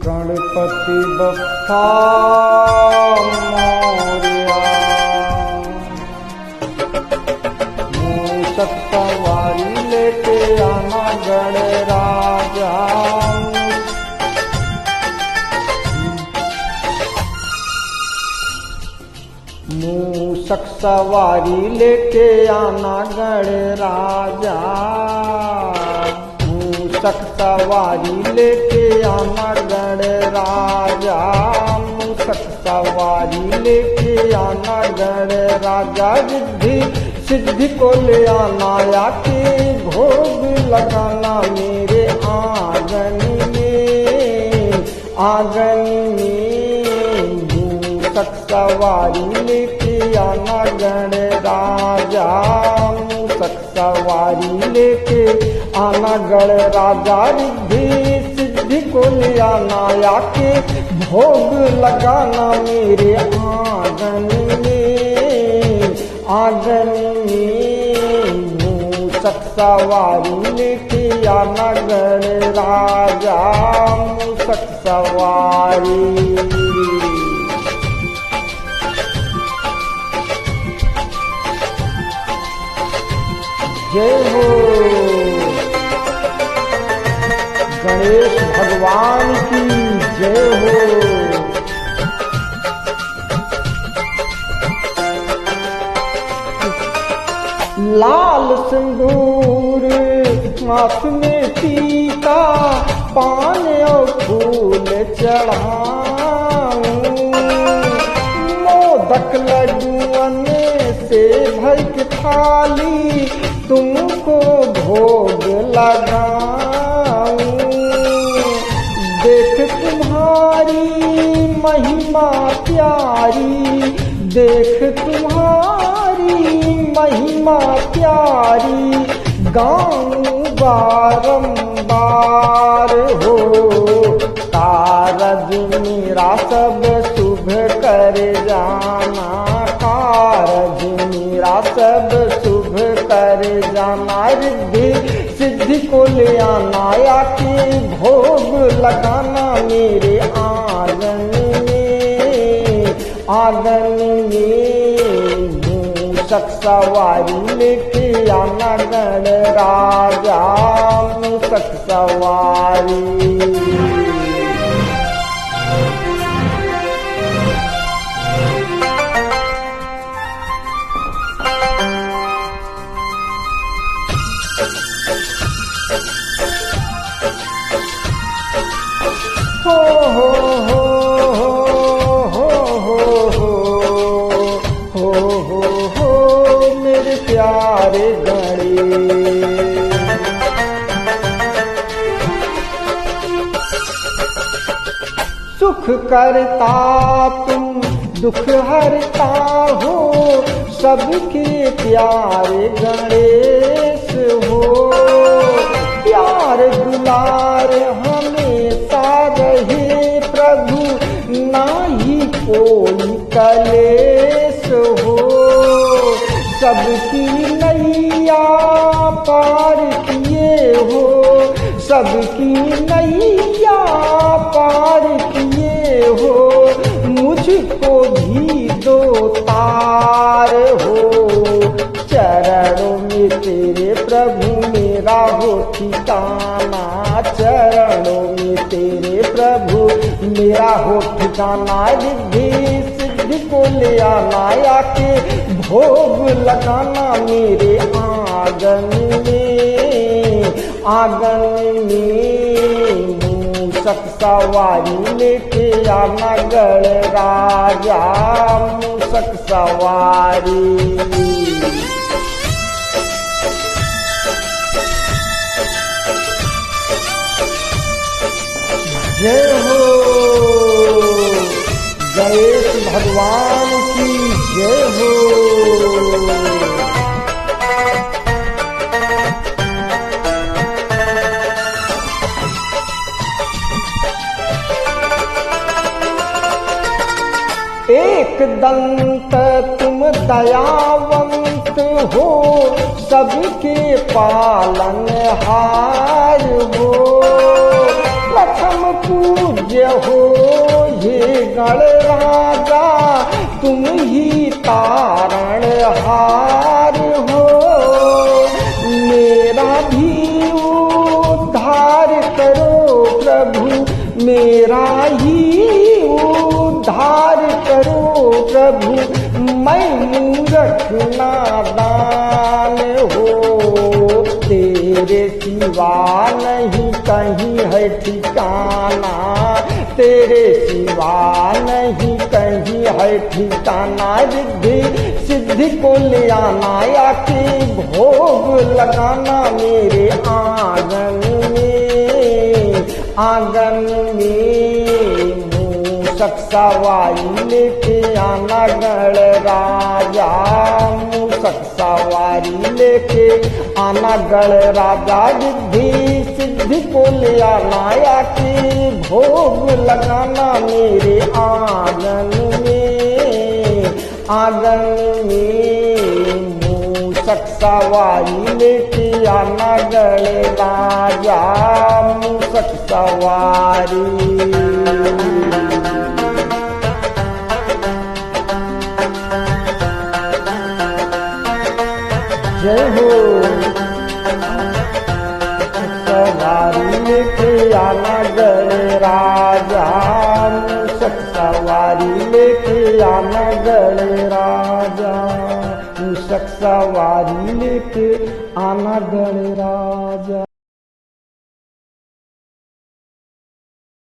गणपति बप्पा मोरया। मूषक सवारी लेके आना गणराजा। मूषक सवारी लेके आना गणराजा। मूषक सवारी लेके आना गणराजा। मूषक सवारी लेके आना गणराजा। रिद्धि सिद्धि को ले आना आके भोग लगाना मेरे आंगन में, आंगन में। मूषक सवारी लेके आना गणराजा। मूषक सवारी लेके आना गणराजा। रिद्धि सिद्धि को ले आना आके भोग लगाना मेरे आंगन में, आंगन में। मूषक सवारी लेके आना गणराजा। मूषक सवारी। जय हो गणेश भगवान की जय हो। लाल सिंदूर माथ में टीका, पान और फूल चढ़ाऊं। मोदक लड्डुअन से भर के थाली तुमको भोग लगाऊं। देख तुम्हारी महिमा प्यारी, देख तुम्हारी महिमा प्यारी। गाऊं बारंबार हो, कारज मेरा सब शुभ कर जाना। कारज मेरा सब शुभ कर जाना। रिद्धि सिद्धि को ले आना आके भोग लगाना मेरे आंगन में, आंगन में। मूषक सवारी लेके आना गणराजा। मूषक सवारी। हो हो हो हो हो हो हो हो हो मेरे प्यारे गणेश। सुख करता तुम दुख हरता हो, सबके प्यारे गणेश हो। प्यार दुलार हमेशा रहे प्रभु, नाही कोई कलेश हो। सबकी नैया पार किए हो, सबकी नैया पार किए हो। मुझको भी दो तार हो, चरणों में तेरे प्रभु मेरा हो ठिकाना। चरणों में तेरे प्रभु मेरा हो ठिकाना। रिद्धि सिद्धि को ले आना आके भोग लगाना मेरे आंगन में, आंगन में। मूषक सवारी लेके आना गणराजा। मूषक सवारी। जय हो गणेश भगवान की जय हो। एक दंत तुम दयावंत हो, सबके पालनहार हो। प्रथम पूज्य हो ये गणराजा, तुम ही तारण हार हो। मेरा भी उद्धार करो प्रभु, मेरा ही उद्धार करो प्रभु, मैं मूर्ख नादान हो। तेरे सिवा नहीं कहीं है ठिकाना, तेरे सिवा नहीं कहीं है ठिकाना। रिद्धि सिद्धि को ले आना, आके भोग लगाना मेरे आंगन में, आंगन में। मूषक सवारी लेके आना गणराजा, मूषक सवारी लेके आना गणराजा। रिद्धि सिद्धि को ले आना, आके भोग लगाना मेरे आंगन में, आंगन में। मूषक सवारी लेके आना गणराजा, मूषक सवारी। जय हो। सवारी लेके आना गणराजा, मूषक सवारी लेके आना गणराजा, मूषक सवारी लेके आना गणराजा।